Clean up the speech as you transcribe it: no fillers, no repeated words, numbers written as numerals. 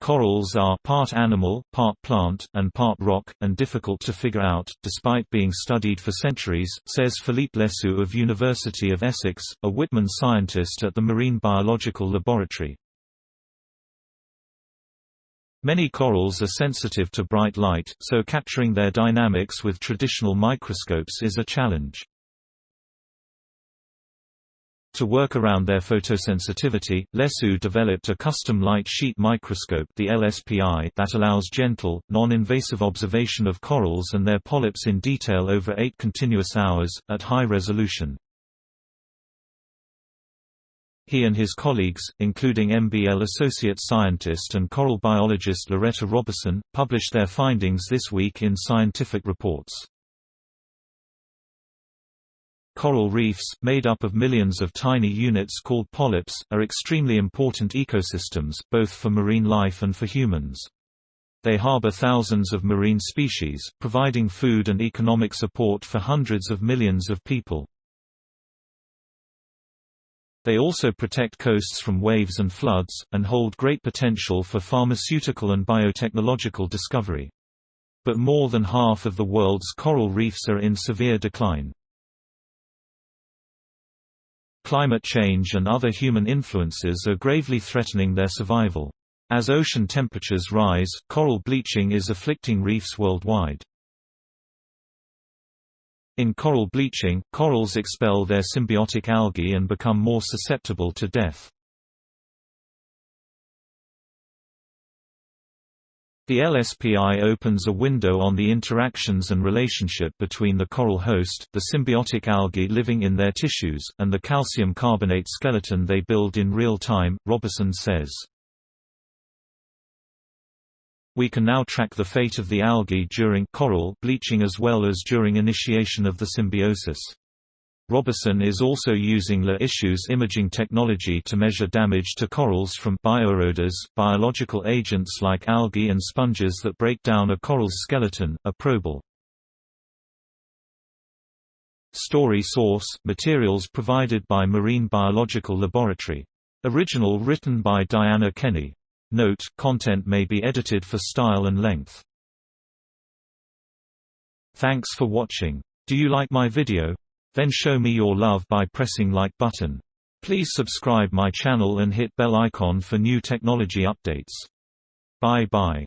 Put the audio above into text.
Corals are part animal, part plant, and part rock, and difficult to figure out, despite being studied for centuries, says Philippe Laissue of University of Essex, a Whitman scientist at the Marine Biological Laboratory. Many corals are sensitive to bright light, so capturing their dynamics with traditional microscopes is a challenge. To work around their photosensitivity, Laissue developed a custom light sheet microscope, the L-SPI, that allows gentle, non-invasive observation of corals and their polyps in detail over 8 continuous hours, at high resolution. He and his colleagues, including MBL Associate Scientist and coral biologist Loretta Roberson, published their findings this week in scientific reports. Coral reefs, made up of millions of tiny units called polyps, are extremely important ecosystems, both for marine life and for humans. They harbor thousands of marine species, providing food and economic support for hundreds of millions of people. They also protect coasts from waves and floods, and hold great potential for pharmaceutical and biotechnological discovery. But more than half of the world's coral reefs are in severe decline. Climate change and other human influences are gravely threatening their survival. As ocean temperatures rise, coral bleaching is afflicting reefs worldwide. In coral bleaching, corals expel their symbiotic algae and become more susceptible to death. The L-SPI opens a window on the interactions and relationship between the coral host, the symbiotic algae living in their tissues, and the calcium carbonate skeleton they build in real time, Roberson says. We can now track the fate of the algae during coral bleaching as well as during initiation of the symbiosis. Roberson is also using Laissue's imaging technology to measure damage to corals from bioeroders, biological agents like algae and sponges that break down a coral's skeleton, a probal. Story source: materials provided by Marine Biological Laboratory. Original written by Diana Kenney. Note: content may be edited for style and length. Thanks for watching. Do you like my video? Then show me your love by pressing like button. Please subscribe my channel and hit bell icon for new technology updates. Bye bye.